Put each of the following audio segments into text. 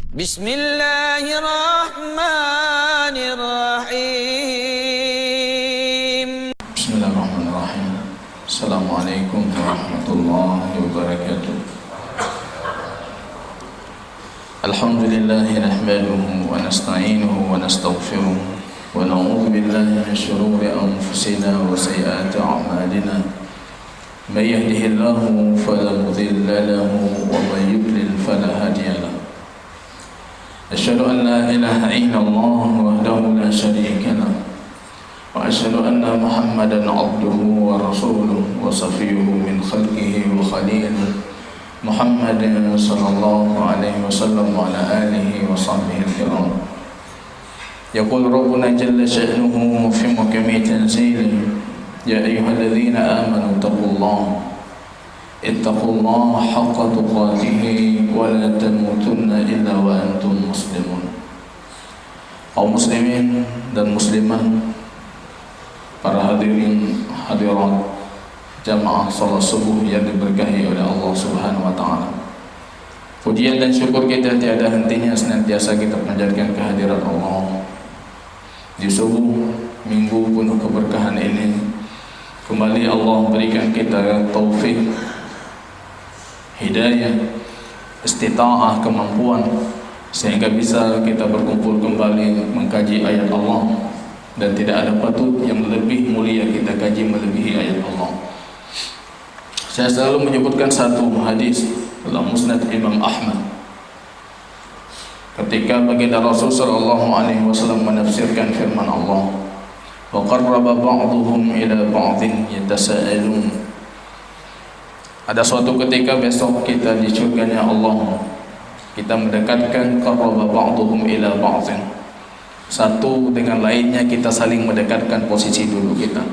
Bismillahirrahmanirrahim. Bismillahirrahmanirrahim. Assalamualaikum warahmatullahi wabarakatuh. Alhamdulillahi nahmaduhu wa nasta'inuhu wa nastaghfiruh wa na'udzu billahi min shururi anfusina wa sayyiati a'malina. May yahdihillahu fala mudilla lahu wa may yudlil fala hadiya lahu. Asyhadu an la ilaha illallah wahdahu la syarika lahu wa asyhadu anna Muhammadan 'abduhu wa rasuluhu wa safiyyuhu min khalqihi wa khalilihi Muhammadin sallallahu alaihi wasallam wa ala alihi wa sahbihi al-kiram. Yaqul Rabbuna jalla sha'nuhu fi muhkami tanzilihi ya ayyuhalladzina amanu ittaqullaha haqqa tuqatih wa la tamutunna illa wa antum muslimun. Kaum muslimin dan muslimat, para hadirin hadirat jamaah salat subuh yang diberkahi oleh Allah Subhanahu wa taala. Pujian dan syukur kita tiada hentinya senantiasa kita panjatkan kehadirat Allah. Di subuh minggu penuh keberkahan ini, kembali Allah berikan kita taufik, hidayah, istita'ah, kemampuan sehingga bisa kita berkumpul kembali mengkaji ayat Allah, dan tidak ada patut yang lebih mulia kita kaji melebihi ayat Allah. Saya selalu menyebutkan satu hadis dalam Musnad Imam Ahmad ketika baginda Rasul sallallahu alaihi wasallam menafsirkan firman Allah, wa qarraba ba'dhum ila ba'dhin yatasaalun. Ada suatu ketika besok kita di surganya Allah, kita mendekatkan qarraba ba'dhum ila ba'dhin, satu dengan lainnya kita saling mendekatkan posisi duduk kita.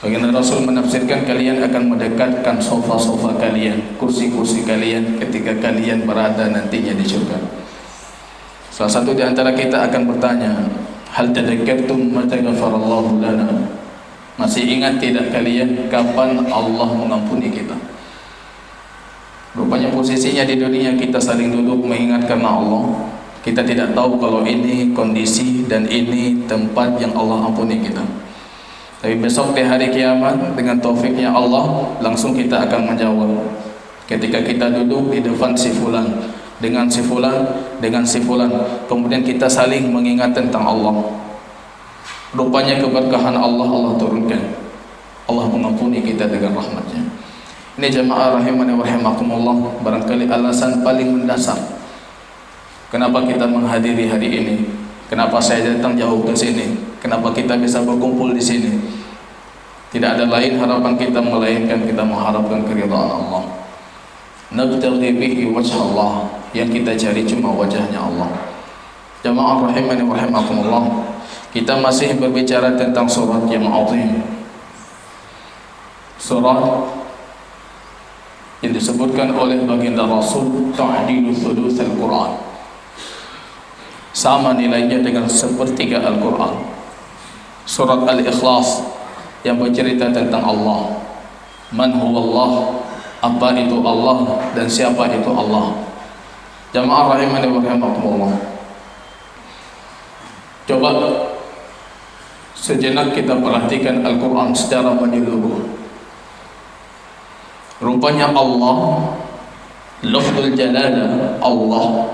Baginda Rasul menafsirkan, kalian akan mendekatkan sofa-sofa kalian, kursi-kursi kalian ketika kalian berada nantinya di surga. Salah satu di antara kita akan bertanya, hal tadakkartum mata ghafarallahu lana? Masih ingat tidak kalian kapan Allah mengampuni kita? Rupanya posisinya di dunia kita saling duduk mengingat karena Allah. Kita tidak tahu kalau ini kondisi dan ini tempat yang Allah ampuni kita. Tapi besok di hari kiamat dengan taufiknya Allah, langsung kita akan menjawab. Ketika kita duduk di depan si fulan, dengan si fulan, dengan si fulan, kemudian kita saling mengingat tentang Allah. Rupanya keberkahan Allah turunkan. Allah mengampuni kita dengan rahmatnya. Ini jamaah rahimani wa rahimakumullah, barangkali alasan paling mendasar kenapa kita menghadiri hari ini, kenapa saya datang jauh ke sini, kenapa kita bisa berkumpul di sini. Tidak ada lain harapan kita melainkan kita mengharapkan keridhaan Allah. Nabtaghi bihi wajh Allah, yang kita cari cuma wajahnya Allah. Jamaah rahimani wa rahimakumullah, kita masih berbicara tentang surat yang azim, surat yang disebutkan oleh baginda Rasul ta'dilu thulutsal Quran, sama nilainya dengan sepertiga Al-Quran. Surat Al-Ikhlas yang bercerita tentang Allah, man huwallah, apa itu Allah dan siapa itu Allah. Jamaah rahimani wa rahimakumullah, coba sejenak kita perhatikan Al-Quran secara menyeluruh. Rupanya Allah, lafzul jalalah Allah,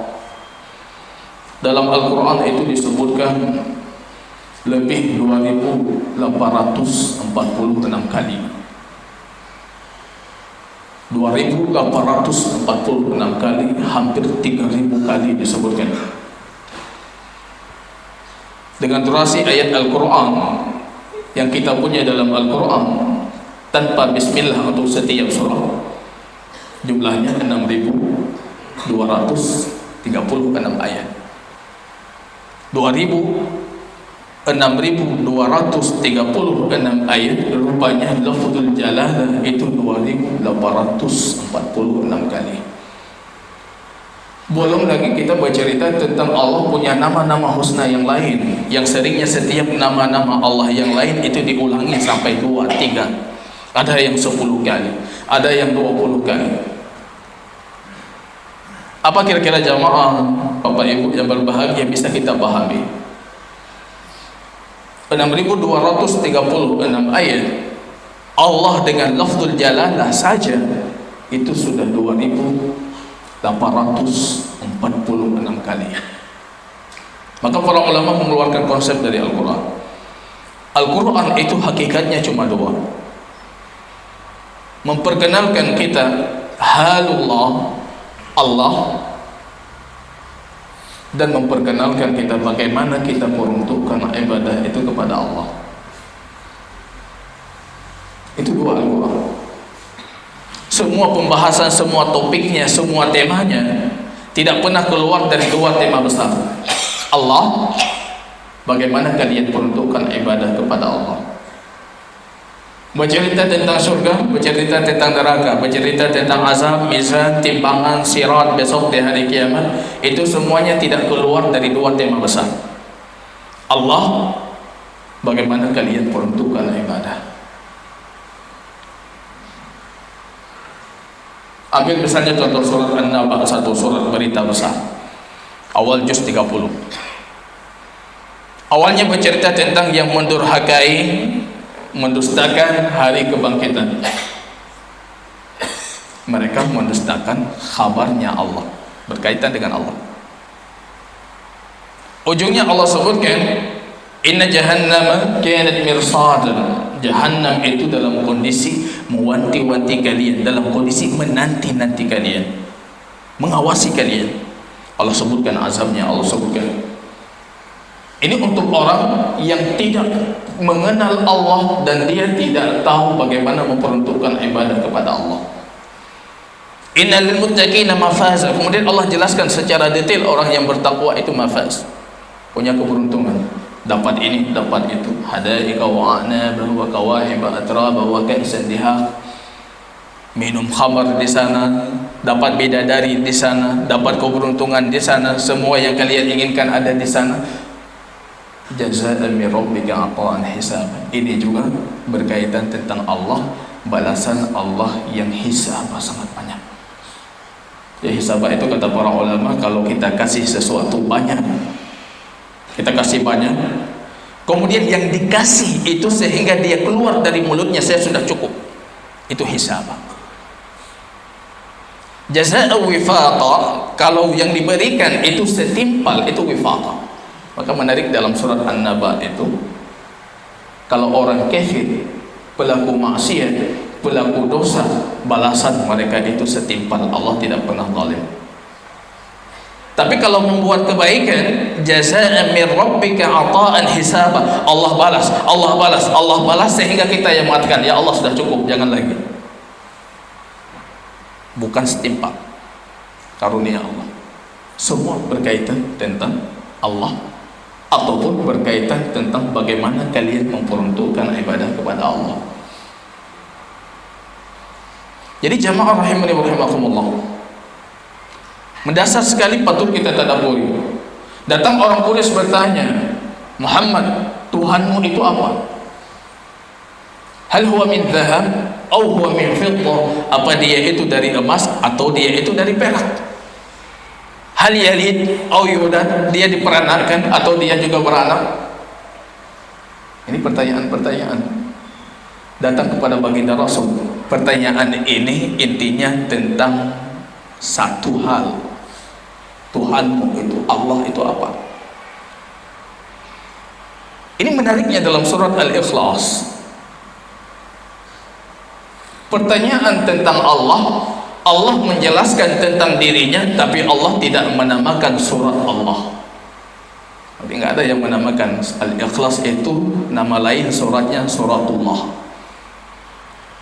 dalam Al-Quran itu disebutkan lebih 2846 kali. 2846 kali, hampir 3000 kali disebutkan. Dengan durasi ayat Al-Quran yang kita punya dalam Al-Quran tanpa bismillah untuk setiap surah, jumlahnya 6236 ayat. 6236 ayat, rupanya lafzul jalalah itu 2846 kali. Belum lagi kita bercerita tentang Allah punya nama-nama husna yang lain, yang seringnya setiap nama-nama Allah yang lain itu diulangi sampai 2, 3. Ada yang 10 kali, ada yang 20 kali. Apa kira-kira jamaah Bapak Ibu yang berbahagia, bisa kita pahami. 6.236 ayat Allah dengan lafzul jalalah saja itu sudah 2.846 kali. Maka para ulama mengeluarkan konsep dari Al-Quran. Al-Quran itu hakikatnya cuma dua: memperkenalkan kita halullah, Allah, dan memperkenalkan kita bagaimana kita peruntukkan ibadah itu kepada Allah. Itu dua Al-Quran. Semua pembahasan, semua topiknya, semua temanya tidak pernah keluar dari dua tema besar: Allah, bagaimana kalian peruntukkan ibadah kepada Allah. Bercerita tentang surga, bercerita tentang neraka, bercerita tentang azab, mizan, timbangan, sirat besok di hari kiamat. Itu semuanya tidak keluar dari dua tema besar: Allah, bagaimana kalian peruntukkan ibadah. Ambil misalnya contoh surat An-Naba, satu surat berita besar, awal juz 30. Awalnya bercerita tentang yang mendurhakai, mendustakan hari kebangkitan. Mereka mendustakan kabarnya Allah, berkaitan dengan Allah. Ujungnya Allah sebutkan, inna jahannama kanat mirsadan. Jahannam itu dalam kondisi mewanti-wanti kalian, dalam kondisi menanti-nanti kalian, mengawasi kalian. Allah sebutkan azabnya, Allah sebutkan. Ini untuk orang yang tidak mengenal Allah dan dia tidak tahu bagaimana memperuntukkan ibadah kepada Allah. Innal lil muttaqina mafaza. Kemudian Allah jelaskan secara detail orang yang bertakwa itu mafaz, punya keberuntungan, dapat ini, dapat itu. Hadaika wa a'naba wa kawahiba atraba wa ka'san diha. Minum khamar di sana, dapat bidadari di sana, dapat keberuntungan di sana, semua yang kalian inginkan ada di sana. Jazaa'an min rabbika 'ata'an hisaban. Ini juga berkaitan tentang Allah, balasan Allah yang hisab sangat banyak. Ya, hisab itu kata para ulama, kalau kita kasih sesuatu banyak, kita kasih banyak, kemudian yang dikasih itu sehingga dia keluar dari mulutnya, saya sudah cukup, itu hisab. Jazaa wifaqa, kalau yang diberikan itu setimpal, itu wifaqa. Maka menarik dalam surat An-Naba itu, kalau orang kafir, pelaku maksiat, pelaku dosa, balasan mereka itu setimpal. Allah tidak pernah zalim. Tapi kalau membuat kebaikan, jazaa'an min rabbika 'ata'an hisaba, Allah balas, Allah balas, Allah balas, sehingga kita yang mengatakan, ya Allah sudah cukup, jangan lagi. Bukan setimpal karunia Allah. Semua berkaitan tentang Allah, ataupun berkaitan tentang bagaimana kalian memperuntukkan ibadah kepada Allah. Jadi jamaah rahimani wa rahimakumullah, mendasar sekali patut kita tadabburi. Datang orang Quraisy bertanya, Muhammad, Tuhanmu itu apa? Hal huwa min dhahab atau huwa min fiddah? Apa dia itu dari emas atau dia itu dari perak? Hal yalid atau yulad, dia diperanakkan atau dia juga beranak? Ini pertanyaan-pertanyaan datang kepada baginda Rasul. Pertanyaan ini intinya tentang satu hal: Tuhanmu itu, Allah itu apa? Ini menariknya dalam surat Al-Ikhlas. Pertanyaan tentang Allah, Allah menjelaskan tentang dirinya, tapi Allah tidak menamakan surat Allah. Tapi nggak ada yang menamakan Al-Ikhlas itu nama lain suratnya suratullah.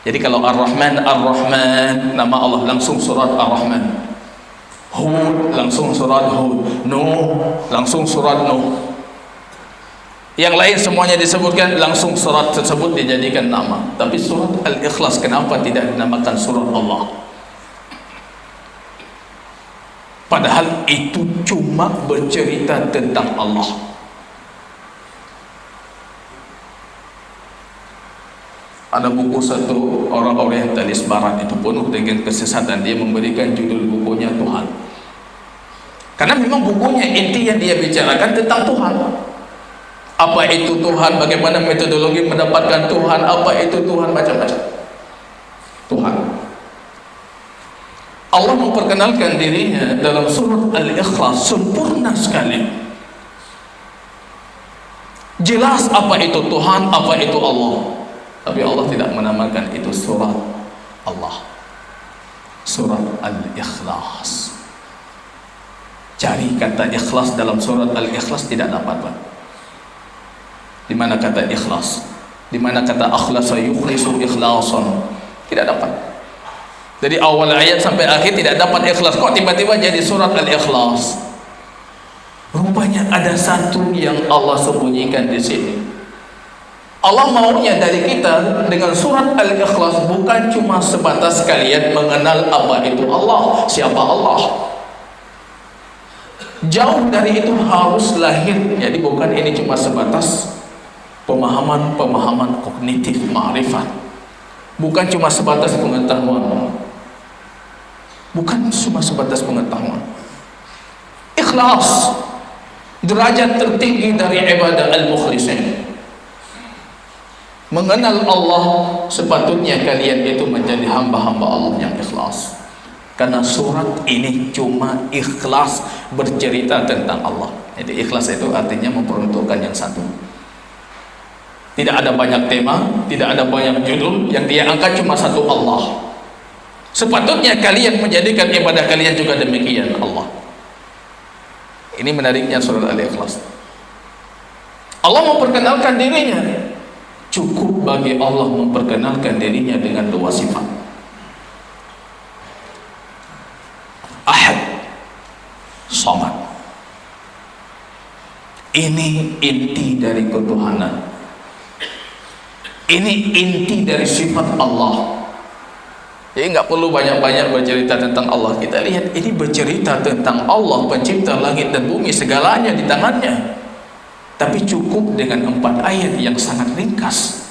Jadi kalau Ar-Rahman, Ar-Rahman, nama Allah langsung surat Ar-Rahman. Hud langsung surat Hud. Nuh langsung surat Nuh. Yang lain semuanya disebutkan langsung surat tersebut dijadikan nama. Tapi surat Al-Ikhlas kenapa tidak dinamakan surat Allah? Padahal itu cuma bercerita tentang Allah. Ada buku satu orang orientalis barat itu penuh dengan kesesatan. Dia memberikan judul bukunya Tuhan. Karena memang bukunya inti yang dia bicarakan tentang Tuhan. Apa itu Tuhan, bagaimana metodologi mendapatkan Tuhan, apa itu Tuhan, macam-macam. Tuhan. Allah memperkenalkan dirinya dalam surat Al-Ikhlas sempurna sekali. Jelas apa itu Tuhan, apa itu Allah. Tapi Allah tidak menamakan itu surat Allah. Surat Al-Ikhlas. Cari kata ikhlas dalam surat Al-Ikhlas, tidak dapat, Pak. Di mana kata ikhlas? Di mana kata akhlasa yukhlisu ikhlasan? Tidak dapat. Dari awal ayat sampai akhir tidak dapat ikhlas. Kok tiba-tiba jadi surat Al-Ikhlas? Rupanya ada satu yang Allah sembunyikan di sini. Allah maunya dari kita dengan surat Al-Ikhlas bukan cuma sebatas kalian mengenal apa itu Allah, siapa Allah. Jauh dari itu harus lahir. Jadi bukan ini cuma sebatas pemahaman kognitif, ma'rifat. Bukan cuma sebatas pengetahuan. Bukan cuma sebatas pengetahuan. Ikhlas, derajat tertinggi dari ibadah al-mukhlisin. Mengenal Allah, sepatutnya kalian itu menjadi hamba-hamba Allah yang ikhlas. Karena surat ini cuma ikhlas, bercerita tentang Allah. Jadi ikhlas itu artinya memperuntukkan yang satu. Tidak ada banyak tema, tidak ada banyak judul, yang dia angkat cuma satu, Allah. Sepatutnya kalian menjadikan ibadah kalian juga demikian, Allah. Ini menariknya surat Al-Ikhlas. Allah memperkenalkan dirinya. Cukup bagi Allah memperkenalkan dirinya dengan dua sifat. Ahad, Samad. Ini inti dari ketuhanan. Ini inti dari sifat Allah. Jadi nggak perlu banyak-banyak bercerita tentang Allah. Kita lihat ini bercerita tentang Allah, pencipta langit dan bumi, segalanya di tangannya. Tapi cukup dengan 4 ayat yang sangat ringkas.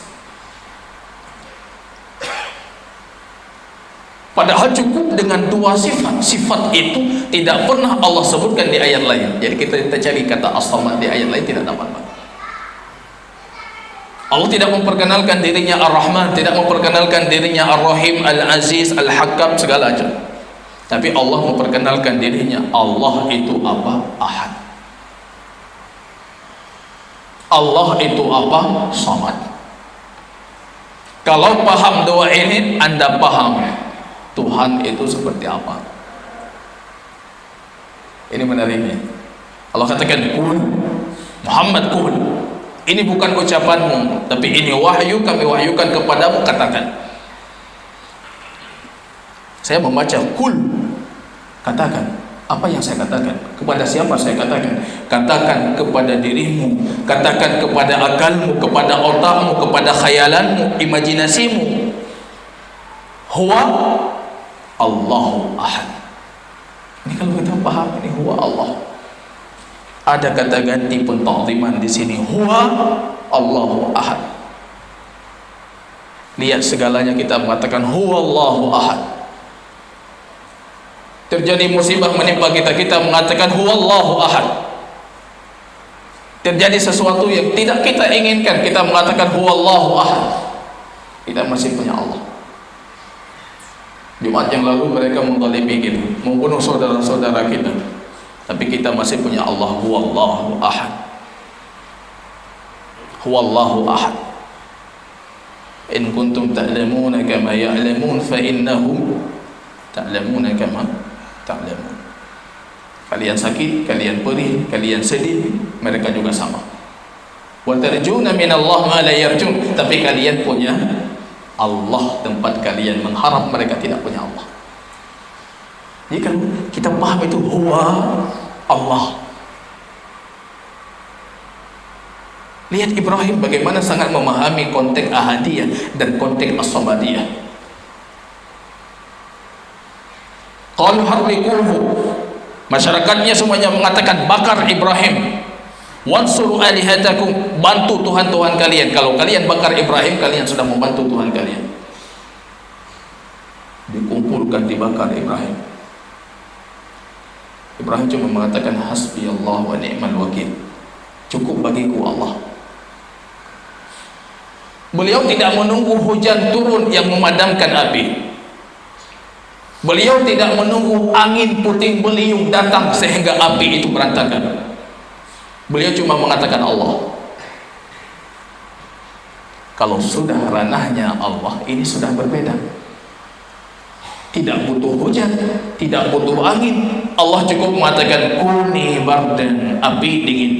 Padahal cukup dengan 2 sifat. Sifat itu tidak pernah Allah sebutkan di ayat lain. Jadi kita cari kata As-Samad di ayat lain tidak dapat. Allah tidak memperkenalkan dirinya Ar-Rahman, tidak memperkenalkan dirinya Ar-Rahim, Al-Aziz, Al-Hakam, segala macam. Tapi Allah memperkenalkan dirinya Allah itu apa? Ahad. Allah itu apa? Samad. Kalau paham doa ini, Anda paham Tuhan itu seperti apa. Ini menariknya. Allah katakan kul, Muhammad kul. Ini bukan ucapanmu, tapi ini wahyu, kami wahyukan kepadamu, katakan. Saya membaca kul, katakan. Apa yang saya katakan? Kepada siapa saya katakan? Katakan kepada dirimu, katakan kepada akalmu, kepada otakmu, kepada khayalanmu, imajinasimu. Huwa Allahu Ahad. Ini kalau kita paham, ini huwa Allah. Ada kata ganti penta'ziman di sini. Huwa Allahu Ahad. Lihat segalanya kita mengatakan huwa Allahu Ahad. Terjadi musibah menimpa kita, kita mengatakan huwa Allahu Ahad. Terjadi sesuatu yang tidak kita inginkan, kita mengatakan huwa Allahu Ahad. Kita masih punya Allah. Jumat yang lalu mereka menzalimi kita, membunuh saudara-saudara kita. Tapi kita masih punya Allah. Huwallahu Ahad. Huwallahu Ahad. In kuntum ta'lamuna kama ya'lamun fa innahum ta'lamuna kama ta'lamun. Kalian sakit, kalian perih, kalian sedih, mereka juga sama. Wa tarjuna min Allah ma la yarjun. Tapi kalian punya Allah tempat kalian mengharap, mereka tidak punya Allah. Jadi kalau kita paham itu huwa Allah. Lihat Ibrahim bagaimana sangat memahami konteks ahadiyah dan konteks as-samadiyah. Qalu harriquhu. Masyarakatnya semuanya mengatakan bakar Ibrahim. Wansuru alihatakum, bantu Tuhan-Tuhan kalian. Kalau kalian bakar Ibrahim, kalian sudah membantu Tuhan kalian. Dikumpulkan, dibakar Ibrahim. Ibrahim cuma mengatakan hasbi Allah wa ni'mal wakil, cukup bagiku Allah. Beliau tidak menunggu hujan turun yang memadamkan api. Beliau tidak menunggu angin puting beliung datang sehingga api itu berantakan. Beliau cuma mengatakan Allah. Kalau sudah ranahnya Allah, ini sudah berbeda. Tidak butuh hujan, tidak butuh angin. Allah cukup mengatakan kuni bardan, api dingin.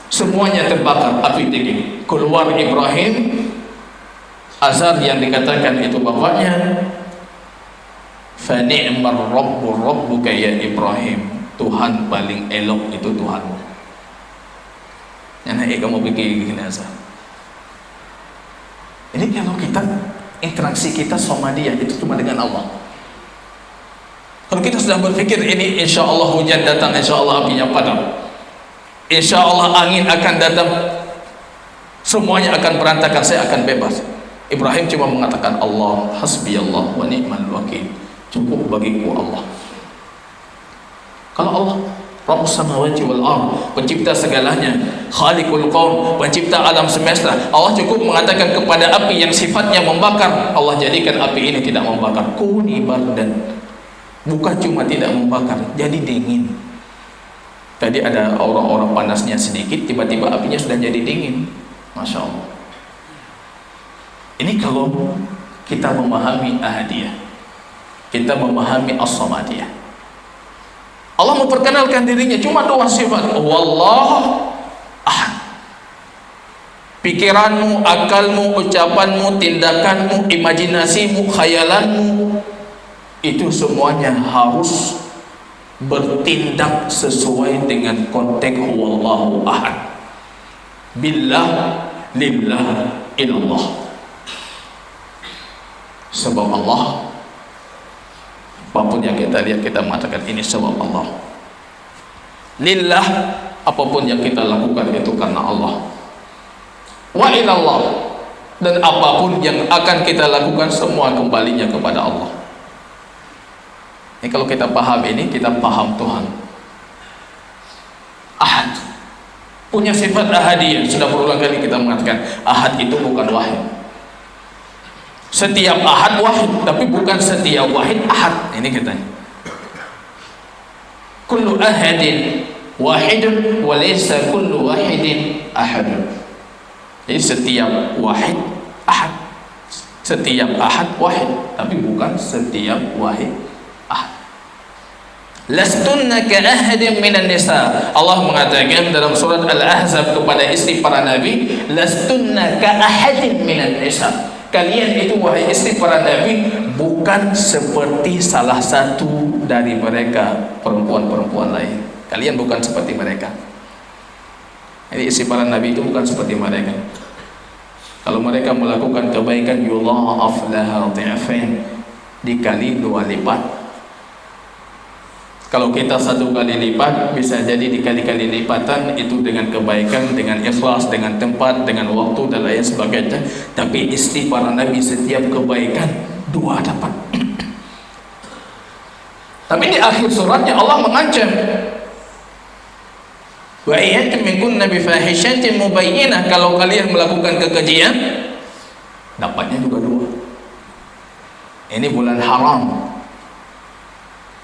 Semuanya terbakar, api dingin. Keluar Ibrahim, Azar yang dikatakan itu bapaknya, fa ni'mar rabbu rabbuka ya Ibrahim, Tuhan paling elok itu Tuhanmu. Yang kamu pikir gini Azar. Ini kalau kita interaksi kita sama dia itu cuma dengan Allah. Kalau kita sudah berpikir ini insya Allah hujan datang, insya Allah apinya padam, insya Allah angin akan datang, semuanya akan berantakan, saya akan bebas. Ibrahim cuma mengatakan Allah, hasbi Allah wa ni'mal wakil, cukup bagiku Allah. Kalau Allah Rabbus samawati wal ardh, pencipta segalanya, khaliqul qaum, pencipta alam semesta, Allah cukup mengatakan kepada api yang sifatnya membakar, Allah jadikan api ini tidak membakar, kuni bardan, bukan cuma tidak membakar, jadi dingin. Tadi ada orang-orang panasnya sedikit, tiba-tiba apinya sudah jadi dingin. Masya Allah. Ini kalau kita memahami ahadiyah, kita memahami as-samadiyah. Allah memperkenalkan dirinya cuma dua sifat, wallah ahad. Pikiranmu, akalmu, ucapanmu, tindakanmu, imajinasimu, khayalanmu, itu semuanya harus bertindak sesuai dengan konteks wallahu ahad, billah, lillah, ilallah. Sebab Allah, apapun yang kita lihat kita mengatakan ini sebab Allah. Lillah, apapun yang kita lakukan itu karena Allah. Wa ilallah, dan apapun yang akan kita lakukan semua kembalinya kepada Allah. Ini kalau kita paham ini, kita paham Tuhan. Ahad, punya sifat ahadiyah. Sudah berulang kali kita mengatakan ahad itu bukan wahid. Setiap ahad wahid, tapi bukan setiap wahid ahad. Ini katanya. Kullu ahadin wahidun wa laysa kullu wahidin ahadun. Jadi setiap wahid ahad, setiap ahad wahid, tapi bukan setiap wahid ahad. Lastunna ka ahadin minan nisa. Allah mengatakan dalam surat Al-Ahzab kepada istri para nabi, lastunna ka ahadin minan nisa. Kalian itu wahai istri para nabi bukan seperti salah satu dari mereka perempuan-perempuan lain. Kalian bukan seperti mereka. Jadi istri para nabi itu bukan seperti mereka. Kalau mereka melakukan kebaikan, yudha'af laha dhi'fain, dikali 2 lipat. Kalau kita 1 kali lipat, bisa jadi dikali-kali lipatan itu dengan kebaikan, dengan ikhlas, dengan tempat, dengan waktu dan lain sebagainya. Tapi istri para nabi setiap kebaikan 2 dapat. Tapi di akhir suratnya Allah mengancam, wa iyyakum minkunna bi fahishatin mubayyinah, kalau kalian melakukan kekejian dapatnya juga 2. Ini bulan haram,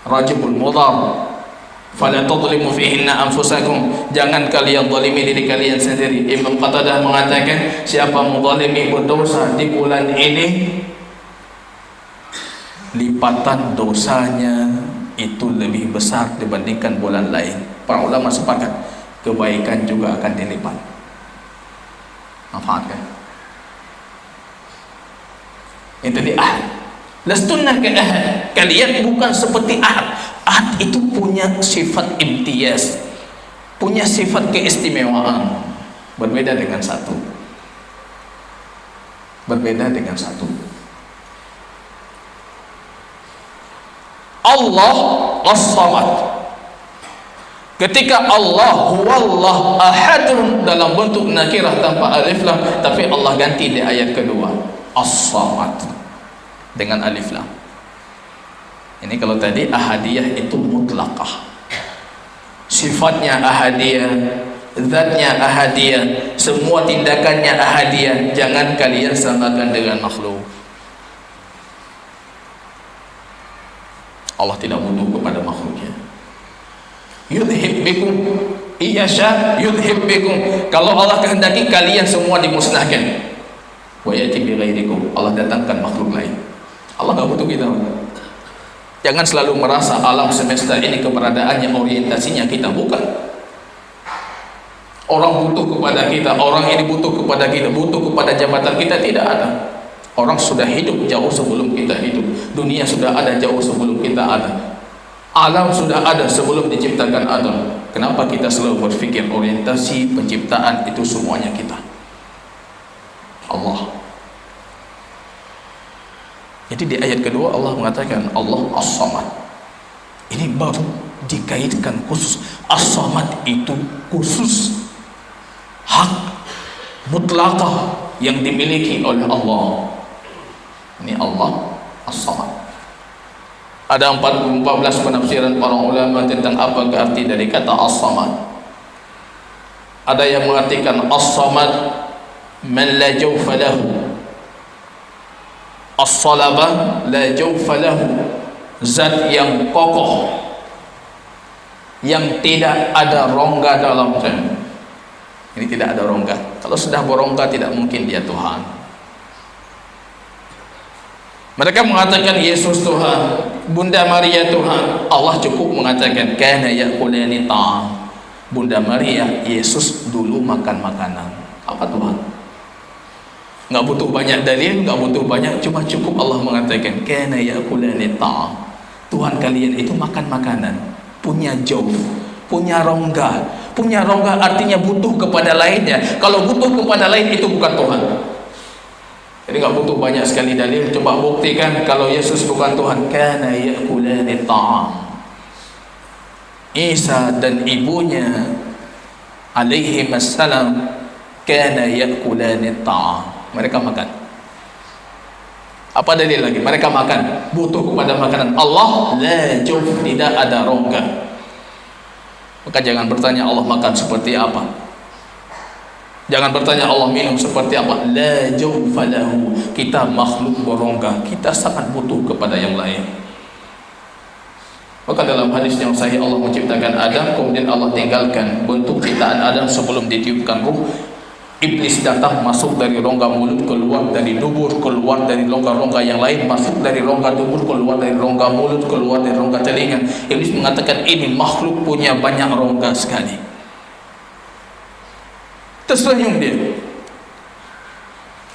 Rajabul Mudhar, fala tadlimu fihinna anfusakum, jangan kalian zalimi diri kalian sendiri. Imam Qatadah mengatakan siapa menzalimi berdosa di bulan ini, lipatan dosanya itu lebih besar dibandingkan bulan lain. Para ulama sepakat kebaikan juga akan dilipat. Manfaatkan. Itu di ahad. Lastunna ka ahad, kalian bukan seperti ahad. Ahad itu punya sifat imtiyaz, punya sifat keistimewaan, berbeda dengan satu. Berbeda dengan satu. Allah as-samad. Ketika Allah huwallah ahadun dalam bentuk nakirah tanpa alif lam, tapi Allah ganti di ayat kedua as-samad dengan alif lam. Ini kalau tadi ahadiyah itu mutlaqah, sifatnya ahadiyah, zatnya ahadiyah, semua tindakannya ahadiyah. Jangan kalian samakan dengan makhluk. Allah tidak butuh kepada makhluknya. Yudhib bikum iyasha yudhib bikum. Kalau Allah kehendaki kalian semua dimusnahkan, wa yati bi ghairikum, Allah datangkan makhluk lain. Allah enggak butuh kita. Jangan selalu merasa alam semesta ini keberadaannya, orientasinya kita, bukan. Orang butuh kepada kita, orang ini butuh kepada kita, butuh kepada jabatan kita, tidak ada. Orang sudah hidup jauh sebelum kita hidup. Dunia sudah ada jauh sebelum kita ada. Alam sudah ada sebelum diciptakan Adam. Kenapa kita selalu berpikir orientasi penciptaan itu semuanya kita? Allah. Jadi di ayat kedua Allah mengatakan Allah As-Samad. Ini baru dikaitkan khusus. As-Samad itu khusus, hak mutlaqah yang dimiliki oleh Allah. Ini Allah As-Samad. Ada 14 penafsiran para ulama tentang apa arti dari kata As-Samad. Ada yang mengartikan As-Samad man la jawfa lahu, As-Salabah la jawfa lahu, zat yang kokoh, yang tidak ada rongga dalamnya. Ini tidak ada rongga. Kalau sudah berongga tidak mungkin dia Tuhan. Mereka mengatakan Yesus Tuhan, Bunda Maria Tuhan. Allah cukup mengatakan kana ya'kulani ta'am. Bunda Maria, Yesus dulu makan makanan. Apa Tuhan? Nggak butuh banyak dalil, nggak butuh banyak, cuma cukup Allah mengatakan kana ya'kulani ta'am. Tuhan kalian itu makan makanan, punya jawf, punya rongga. Punya rongga artinya butuh kepada lainnya. Kalau butuh kepada lain itu bukan Tuhan. Jadi nggak butuh banyak sekali dalil. Coba buktikan kalau Yesus bukan Tuhan. Kana ya'kulani ta'am. Isa dan ibunya alaihi wassalam kana ya'kulani ta'am. Mereka makan. Apa dalil lagi? Mereka makan, butuh kepada makanan. Allah la jawf, tidak ada rongga. Maka jangan bertanya Allah makan seperti apa. Jangan bertanya Allah minum seperti apa. La jawfa lahu. Kita makhluk berongga, kita sangat butuh kepada yang lain. Maka dalam hadis yang sahih Allah menciptakan Adam, kemudian Allah tinggalkan bentuk ciptaan Adam sebelum ditiupkan ruh. Iblis datang, masuk dari rongga mulut, keluar dari dubur, keluar dari rongga-rongga yang lain, masuk dari rongga dubur, keluar dari rongga mulut, keluar dari rongga telinga. Iblis mengatakan ini makhluk punya banyak rongga sekali. Tersenyum dia.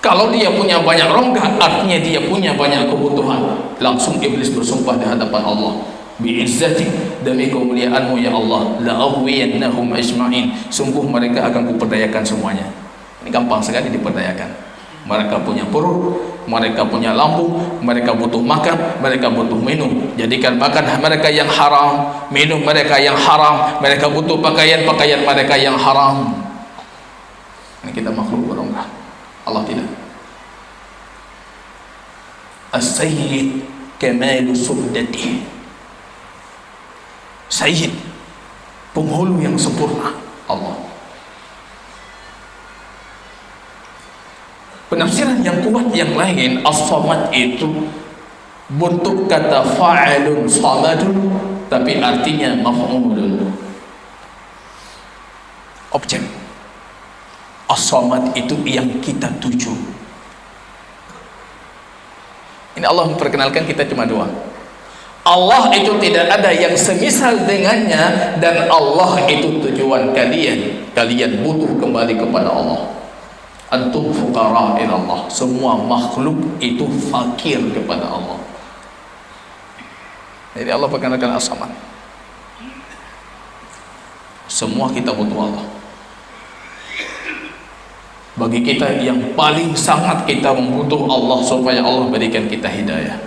Kalau dia punya banyak rongga, artinya dia punya banyak kebutuhan. Langsung iblis bersumpah di hadapan Allah, bi'izzati, demi kemuliaanmu ya Allah, la'aghwiyannahum ajma'in, sungguh mereka akan kuperdayakan semuanya. Ini gampang sekali diperdayakan. Mereka punya perut, mereka punya lambung, mereka butuh makan, mereka butuh minum. Jadikan makan mereka yang haram, minum mereka yang haram, mereka butuh pakaian mereka yang haram. Ini kita makhluk berongga, Allah tidak. As-Sayyid kamalu subdatih. Sayyid, penghulu yang sempurna, Allah. Penafsiran yang kuat yang lain, As-Samad itu bentuk kata fa'ilun samadun, tapi artinya maf'ulun, objek. As-Samad itu yang kita tuju. Ini Allah memperkenalkan kita cuma dua. Allah itu tidak ada yang semisal dengannya, dan Allah itu tujuan kalian. Kalian butuh kembali kepada Allah. Antum fuqara ila Allah. Semua makhluk itu fakir kepada Allah. Jadi Allah perkenalkan As-Samad. Semua kita butuh Allah. Bagi kita yang paling sangat kita membutuh Allah supaya Allah berikan kita hidayah.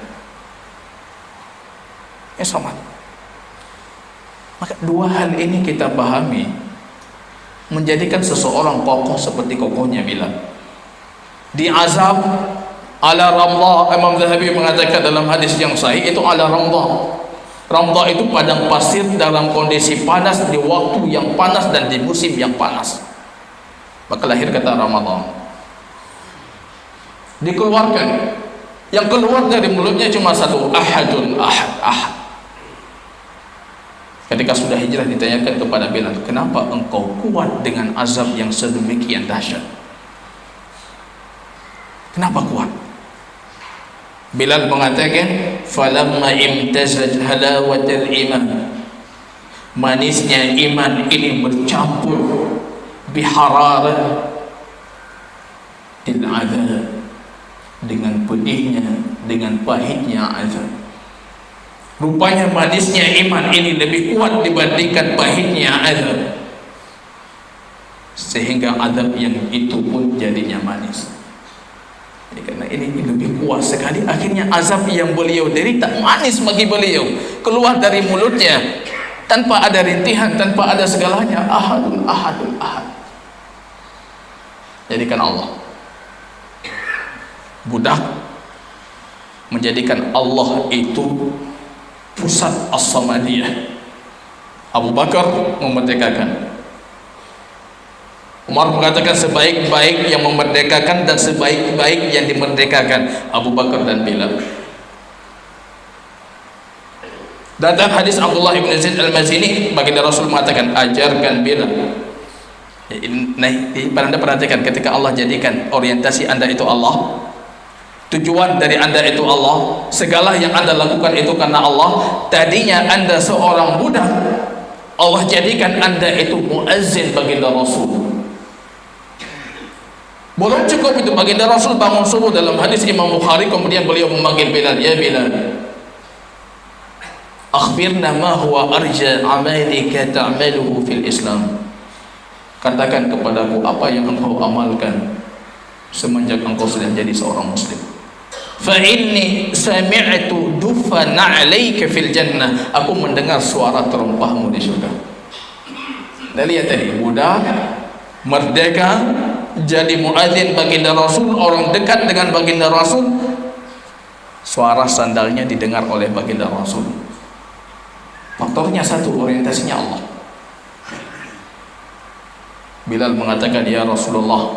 As-Samad. Maka dua hal ini kita pahami, menjadikan seseorang kokoh seperti kokohnya Bilal. Diazab Ala Ramdah, Imam Zahabi mengatakan dalam hadis yang sahih itu ala Ramdah. Ramdah itu padang pasir dalam kondisi panas di waktu yang panas dan di musim yang panas. Maka lahir kata Ramadan. Dikeluarkan. Yang keluar dari mulutnya cuma satu, ahadun, ahad, ahad. Ketika sudah hijrah ditanyakan kepada Bilal, kenapa engkau kuat dengan azab yang sedemikian dahsyat? Kenapa kuat? Bilal mengatakan, falamma imtazaj halawatul iman, manisnya iman ini bercampur bihararat al-azab, dengan pedihnya, dengan pahitnya azab. Rupanya manisnya iman ini lebih kuat dibandingkan pahitnya azab, sehingga azab yang itu pun jadinya manis. Jadi karena ini lebih kuat sekali, akhirnya azab yang beliau derita manis bagi beliau, keluar dari mulutnya tanpa ada rintihan, tanpa ada segalanya. Ahadun, ahadun, ahad. Jadikan Allah budak, menjadikan Allah itu pusat as-samadiyah. Abu Bakar memerdekakan. Umar mengatakan sebaik-baik yang memerdekakan dan sebaik-baik yang dimerdekakan, Abu Bakar dan Bilal. Datang hadis Abdullah ibn Zaid al-Mazini, baginda Rasul mengatakan, ajarkan Bilal. Nah, Anda perhatikan, ketika Allah jadikan orientasi Anda itu Allah, tujuan dari Anda itu Allah, segala yang Anda lakukan itu karena Allah. Tadinya Anda seorang budak, Allah jadikan Anda itu muazzin baginda Rasul. Belum cukup itu, baginda Rasul bangun subuh dalam hadis Imam Bukhari, kemudian beliau memanggil Bilal, ya Bilal, akhbirna ma huwa arja amalika ta'maluhu fil Islam. Katakan kepadaku apa yang engkau amalkan semenjak engkau sudah jadi seorang muslim. Fa inni sami'tu dufan 'alaika fil jannah. Aku mendengar suara terompahmu di surga. Kita lihat tadi, budak merdeka jadi muadzin baginda Rasul, orang dekat dengan baginda Rasul, suara sandalnya didengar oleh baginda Rasul. Faktornya satu, orientasinya Allah. Bilal mengatakan, ya Rasulullah,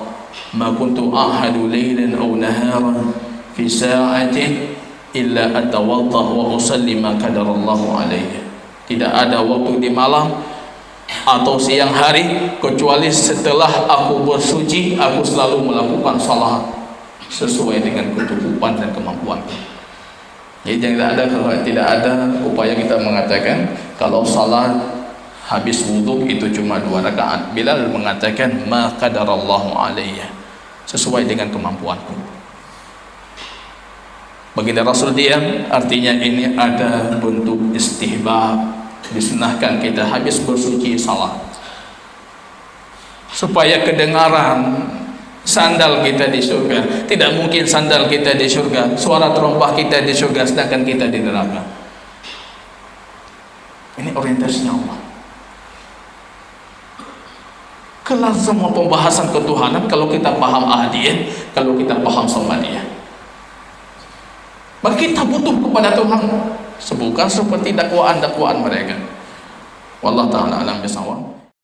ma kuntu ahadu laylan aw naharan fi sa'atin illa atawaddah wa usalli ma qadarallahu alayhi. Tidak ada waktu di malam atau siang hari kecuali setelah aku bersuci, aku selalu melakukan salat sesuai dengan kecukupan dan kemampuanku. Jadi tidak ada, kalau tidak ada upaya kita mengatakan kalau salat habis wudhu itu cuma 2 rakaat. Bilal mengatakan ma qadarallahu alayhi, sesuai dengan kemampuanku. Baginda Rasul diam, artinya ini ada bentuk istihbab, disunahkan kita habis bersuci salat supaya kedengaran sandal kita di surga. Tidak mungkin sandal kita di surga, suara terompah kita di surga, sedangkan kita di neraka. Ini orientasinya Allah. Kelar semua pembahasan ketuhanan kalau kita paham ahadiyah, kalau kita paham samadiyah. Maka kita butuh kepada Tuhan, bukan seperti dakwaan mereka. Wallahu ta'ala alam bisawab.